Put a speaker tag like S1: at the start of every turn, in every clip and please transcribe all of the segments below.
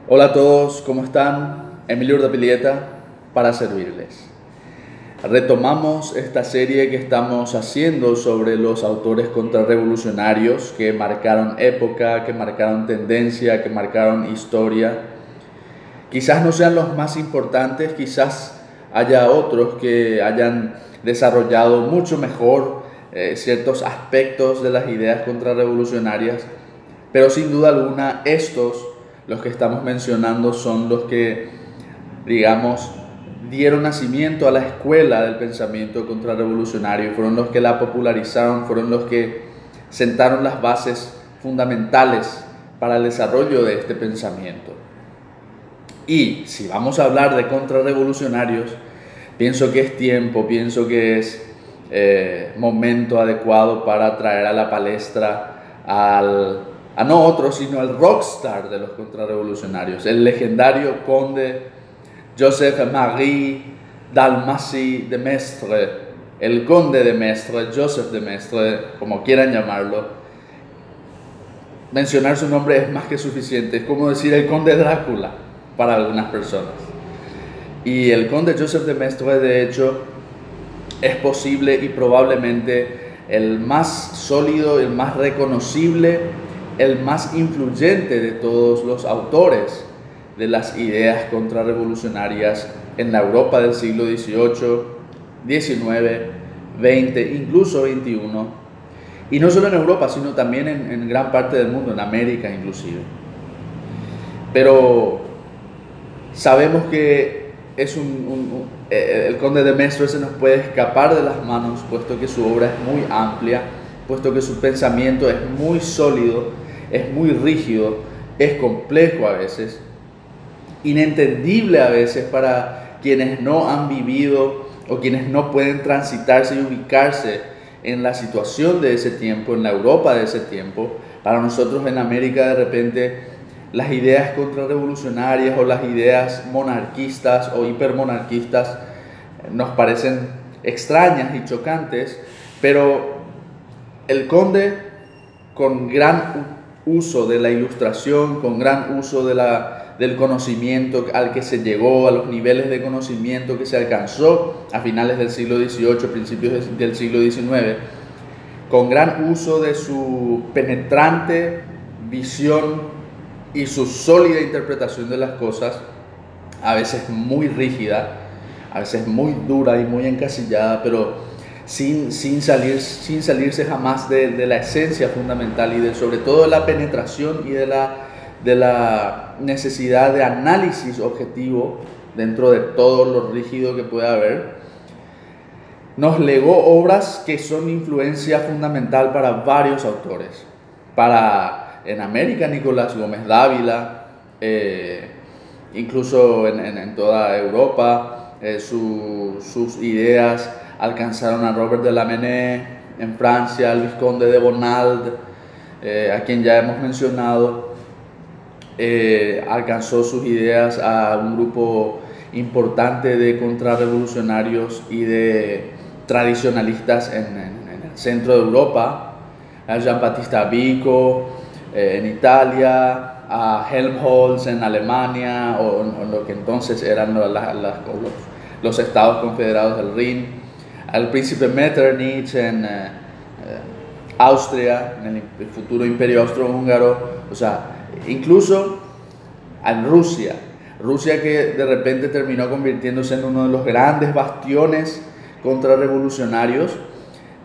S1: Hola a todos, ¿cómo están? Emilio Urdapilleta para servirles. Retomamos esta serie que estamos haciendo sobre los autores contrarrevolucionarios que marcaron época, que marcaron tendencia, que marcaron historia. Quizás no sean los más importantes, quizás haya otros que hayan desarrollado mucho mejor ciertos aspectos de las ideas contrarrevolucionarias, pero sin duda alguna los que estamos mencionando, son los que, digamos, dieron nacimiento a la escuela del pensamiento contrarrevolucionario, fueron los que la popularizaron, fueron los que sentaron las bases fundamentales para el desarrollo de este pensamiento. Y si vamos a hablar de contrarrevolucionarios, pienso que es tiempo, pienso que es momento adecuado para traer a la palestra a no otro, sino el rockstar de los contrarrevolucionarios, el legendario conde Joseph-Marie Dalmacy de Maistre, el conde de Maistre, Joseph de Maistre, como quieran llamarlo. Mencionar su nombre es más que suficiente, es como decir el conde Drácula para algunas personas. Y el conde Joseph de Maistre, de hecho, es posible y probablemente el más sólido, el más reconocible, el más influyente de todos los autores de las ideas contrarrevolucionarias en la Europa del siglo XVIII, XIX, XX, incluso XXI. Y no solo en Europa, sino también en gran parte del mundo, en América inclusive. Pero sabemos que es el conde de Maistre se nos puede escapar de las manos, puesto que su obra es muy amplia, puesto que su pensamiento es muy sólido, es muy rígido, es complejo a veces, inentendible a veces para quienes no han vivido o quienes no pueden transitarse y ubicarse en la situación de ese tiempo, en la Europa de ese tiempo. Para nosotros en América, de repente, las ideas contrarrevolucionarias o las ideas monarquistas o hipermonarquistas nos parecen extrañas y chocantes, pero el conde, con gran uso de la ilustración, con gran uso del conocimiento al que se llegó, a los niveles de conocimiento que se alcanzó a finales del siglo XVIII, principios del siglo XIX, con gran uso de su penetrante visión y su sólida interpretación de las cosas, a veces muy rígida, a veces muy dura y muy encasillada, pero sin salirse jamás de la esencia fundamental y sobre todo de la penetración y de la necesidad de análisis objetivo dentro de todo lo rígido que pueda haber. Nos legó obras que son influencia fundamental para varios autores. En América, Nicolás Gómez Dávila, incluso en toda Europa, sus ideas alcanzaron a Robert de Lamennais en Francia, al Vizconde de Bonald, a quien ya hemos mencionado. Alcanzó sus ideas a un grupo importante de contrarrevolucionarios y de tradicionalistas en el centro de Europa, a Jean-Baptiste Vico en Italia, a Helmholtz en Alemania, o en lo que entonces eran los Estados Confederados del Rin, al príncipe Metternich en Austria, en el futuro imperio austrohúngaro, o sea, incluso en Rusia que de repente terminó convirtiéndose en uno de los grandes bastiones contrarrevolucionarios,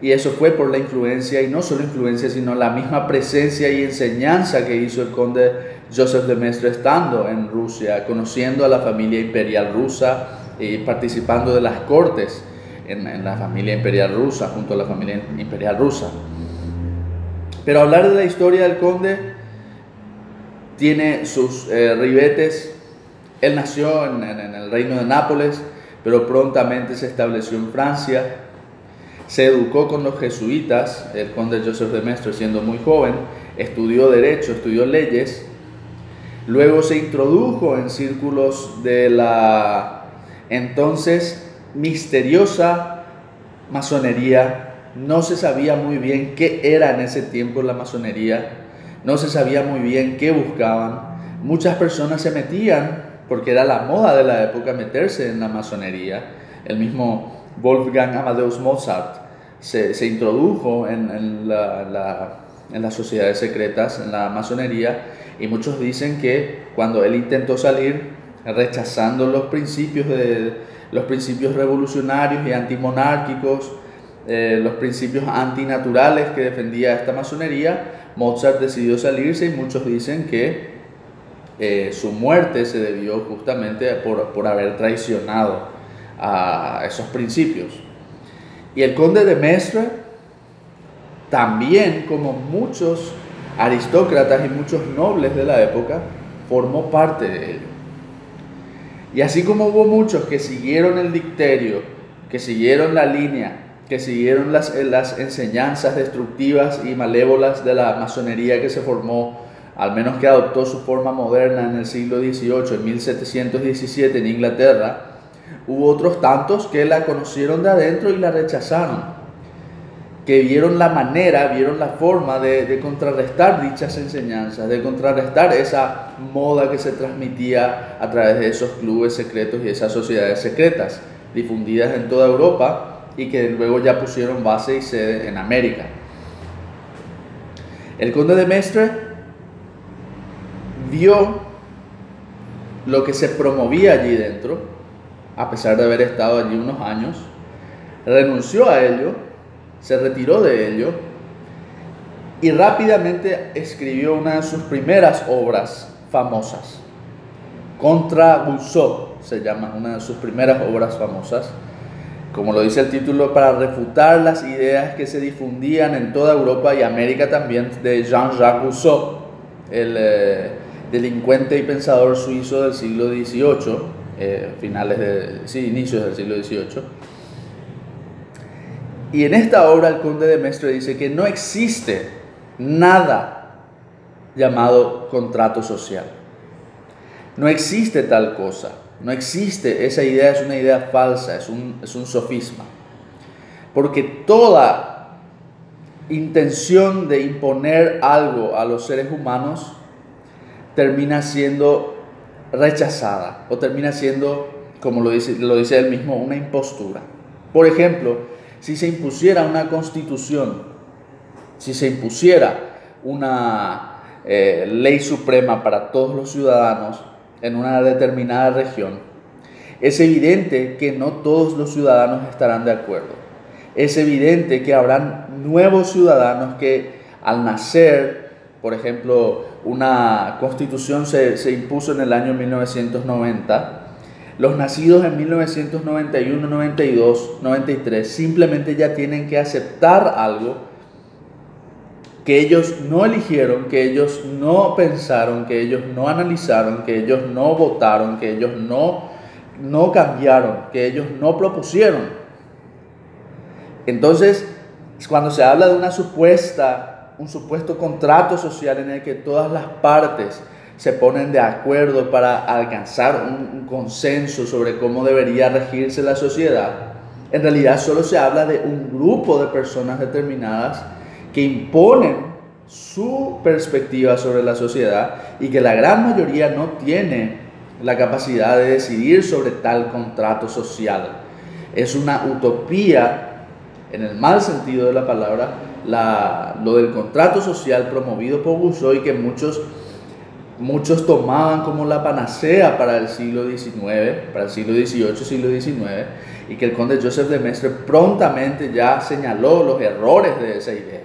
S1: y eso fue por la influencia, y no solo influencia, sino la misma presencia y enseñanza que hizo el conde Joseph de Maistre estando en Rusia, conociendo a la familia imperial rusa y participando de las cortes en la familia imperial rusa, junto a la familia imperial rusa. Pero hablar de la historia del conde tiene sus ribetes. Él nació en el reino de Nápoles, pero prontamente se estableció en Francia. Se educó con los jesuitas, el conde Joseph de Maistre siendo muy joven, estudió derecho, estudió leyes. Luego se introdujo en círculos de la entonces misteriosa masonería. No se sabía muy bien qué era en ese tiempo la masonería, no se sabía muy bien qué buscaban, muchas personas se metían, porque era la moda de la época meterse en la masonería. El mismo Wolfgang Amadeus Mozart se introdujo en las sociedades secretas, en la masonería, y muchos dicen que cuando él intentó salir rechazando los principios revolucionarios y antimonárquicos, los principios antinaturales que defendía esta masonería, Mozart decidió salirse, y muchos dicen que su muerte se debió justamente por haber traicionado a esos principios. Y el conde de Maistre también, como muchos aristócratas y muchos nobles de la época, formó parte de ello. Y así como hubo muchos que siguieron el dicterio, que siguieron la línea, que siguieron las enseñanzas destructivas y malévolas de la masonería que se formó, al menos que adoptó su forma moderna en el siglo XVIII, en 1717 en Inglaterra, hubo otros tantos que la conocieron de adentro y la rechazaron, que vieron la manera, vieron la forma de contrarrestar dichas enseñanzas, de contrarrestar esa moda que se transmitía a través de esos clubes secretos y esas sociedades secretas difundidas en toda Europa, y que luego ya pusieron base y sede en América. El conde de Maistre vio lo que se promovía allí dentro, a pesar de haber estado allí unos años, renunció a ello, se retiró de ello y rápidamente escribió una de sus primeras obras famosas. Contra Rousseau se llama una de sus primeras obras famosas, como lo dice el título, para refutar las ideas que se difundían en toda Europa y América también de Jean-Jacques Rousseau, el delincuente y pensador suizo del siglo XVIII, inicios del siglo XVIII. Y en esta obra el conde de Maistre dice que no existe nada llamado contrato social. No existe tal cosa. No existe, esa idea es una idea falsa, es un sofisma. Porque toda intención de imponer algo a los seres humanos termina siendo rechazada, o termina siendo, como lo dice él mismo, una impostura. Por ejemplo, si se impusiera una constitución, si se impusiera una ley suprema para todos los ciudadanos en una determinada región, es evidente que no todos los ciudadanos estarán de acuerdo. Es evidente que habrán nuevos ciudadanos que al nacer, por ejemplo, una constitución se impuso en el año 1990, los nacidos en 1991, 92, 93 simplemente ya tienen que aceptar algo que ellos no eligieron, que ellos no pensaron, que ellos no analizaron, que ellos no votaron, que ellos no cambiaron, que ellos no propusieron. Entonces, cuando se habla de un supuesto contrato social en el que todas las partes se ponen de acuerdo para alcanzar un consenso sobre cómo debería regirse la sociedad, en realidad solo se habla de un grupo de personas determinadas que imponen su perspectiva sobre la sociedad y que la gran mayoría no tiene la capacidad de decidir sobre tal contrato social. Es una utopía, en el mal sentido de la palabra, lo del contrato social promovido por Rousseau, y que muchos tomaban como la panacea para el siglo XIX, para el siglo XVIII, siglo XIX, y que el conde Joseph de Maistre prontamente ya señaló los errores de esa idea.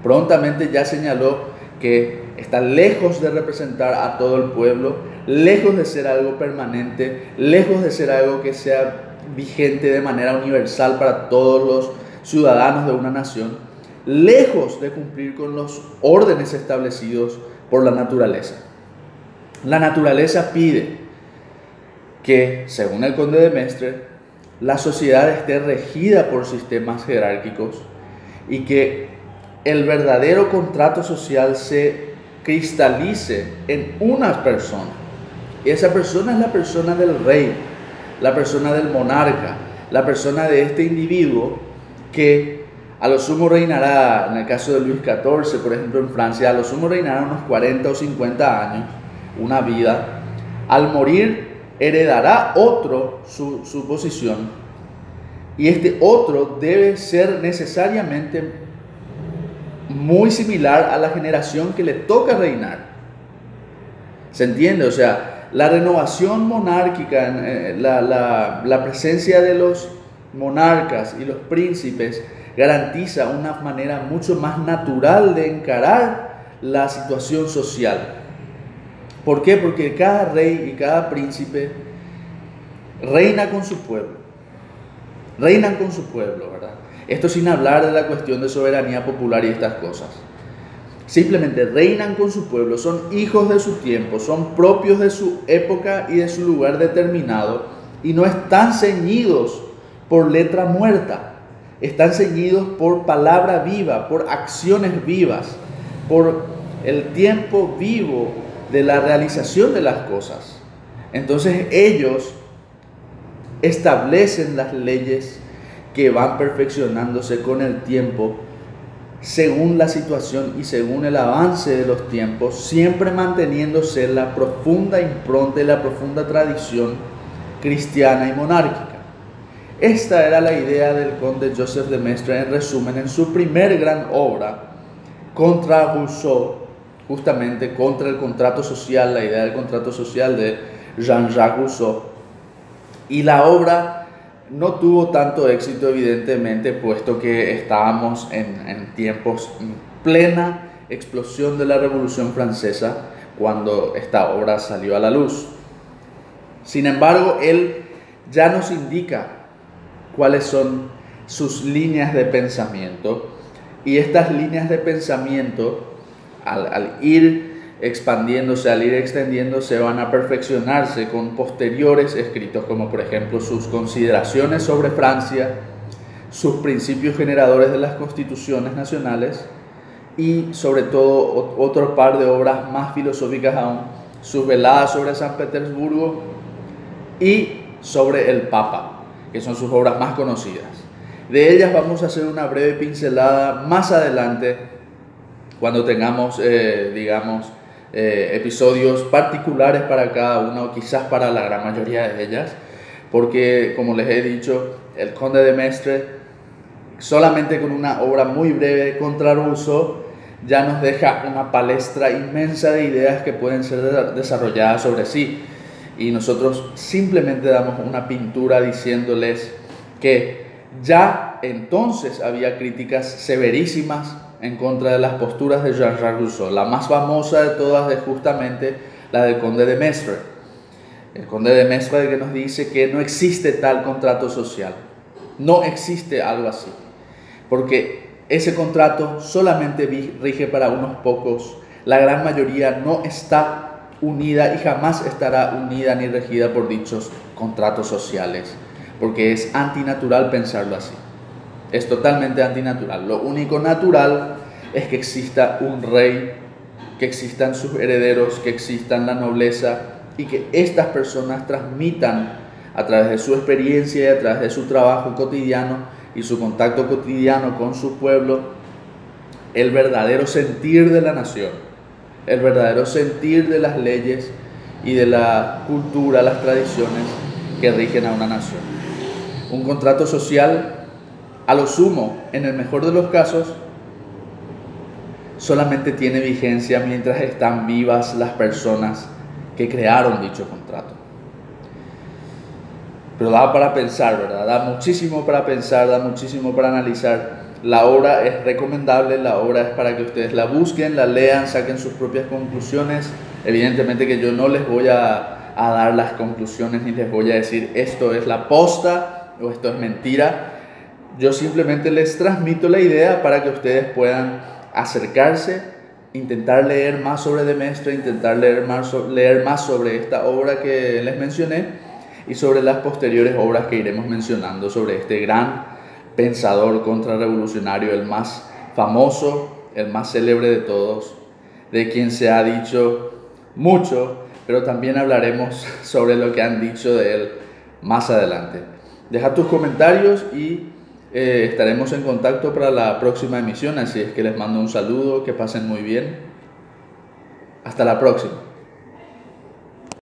S1: Prontamente ya señaló que está lejos de representar a todo el pueblo, lejos de ser algo permanente, lejos de ser algo que sea vigente de manera universal para todos los ciudadanos de una nación, lejos de cumplir con los órdenes establecidos por la naturaleza. La naturaleza pide que, según el conde de Maistre, la sociedad esté regida por sistemas jerárquicos y que el verdadero contrato social se cristalice en una persona. Y esa persona es la persona del rey, la persona del monarca, la persona de este individuo que a lo sumo reinará, en el caso de Luis XIV, por ejemplo, en Francia, a lo sumo reinará unos 40 o 50 años, una vida, al morir heredará otro su posición, y este otro debe ser necesariamente muy similar a la generación que le toca reinar. ¿Se entiende? O sea, la renovación monárquica, la presencia de los monarcas y los príncipes garantiza una manera mucho más natural de encarar la situación social. ¿Por qué? Porque cada rey y cada príncipe reina con su pueblo. Reinan con su pueblo, ¿verdad? Esto sin hablar de la cuestión de soberanía popular y estas cosas. Simplemente reinan con su pueblo, son hijos de su tiempo, son propios de su época y de su lugar determinado, y no están ceñidos por letra muerta, están ceñidos por palabra viva, por acciones vivas, por el tiempo vivo de la realización de las cosas. Entonces ellos establecen las leyes que van perfeccionándose con el tiempo, según la situación y según el avance de los tiempos, siempre manteniéndose la profunda impronta y la profunda tradición cristiana y monárquica. Esta era la idea del conde Joseph de Maistre, en resumen, en su primer gran obra, contra Rousseau, justamente contra el contrato social, la idea del contrato social de Jean-Jacques Rousseau. Y la obra no tuvo tanto éxito, evidentemente, puesto que estábamos en tiempos en plena explosión de la Revolución Francesa cuando esta obra salió a la luz. Sin embargo, él ya nos indica cuáles son sus líneas de pensamiento, y estas líneas de pensamiento, al ir expandiéndose, al ir extendiéndose, van a perfeccionarse con posteriores escritos, como por ejemplo sus consideraciones sobre Francia, sus principios generadores de las constituciones nacionales, y sobre todo otro par de obras más filosóficas aún, sus veladas sobre San Petersburgo y sobre el Papa, que son sus obras más conocidas. De ellas vamos a hacer una breve pincelada más adelante, cuando tengamos, episodios particulares para cada una, o quizás para la gran mayoría de ellas, porque, como les he dicho, el conde de Maistre, solamente con una obra muy breve contra Rousseau, ya nos deja una palestra inmensa de ideas que pueden ser desarrolladas sobre sí, y nosotros simplemente damos una pintura diciéndoles que ya entonces había críticas severísimas en contra de las posturas de Jean-Jacques Rousseau. La más famosa de todas es justamente la del conde de Maistre. El conde de Maistre, que nos dice que no existe tal contrato social, no existe algo así, porque ese contrato solamente rige para unos pocos. La gran mayoría no está unida y jamás estará unida ni regida por dichos contratos sociales, porque es antinatural pensarlo así. Es totalmente antinatural. Lo único natural es que exista un rey, que existan sus herederos, que existan la nobleza, y que estas personas transmitan a través de su experiencia y a través de su trabajo cotidiano y su contacto cotidiano con su pueblo el verdadero sentir de la nación, el verdadero sentir de las leyes y de la cultura, las tradiciones que rigen a una nación. Un contrato social, a lo sumo, en el mejor de los casos, solamente tiene vigencia mientras están vivas las personas que crearon dicho contrato. Pero da para pensar, ¿verdad? Da muchísimo para pensar, da muchísimo para analizar. La obra es recomendable, la obra es para que ustedes la busquen, la lean, saquen sus propias conclusiones. Evidentemente que yo no les voy a dar las conclusiones ni les voy a decir esto es la posta o esto es mentira. Yo simplemente les transmito la idea para que ustedes puedan acercarse, intentar leer más sobre de Maistre, intentar leer más sobre esta obra que les mencioné y sobre las posteriores obras que iremos mencionando sobre este gran pensador contrarrevolucionario, el más famoso, el más célebre de todos, de quien se ha dicho mucho, pero también hablaremos sobre lo que han dicho de él más adelante. Deja tus comentarios y estaremos en contacto para la próxima emisión, así es que les mando un saludo, que pasen muy bien. Hasta la próxima.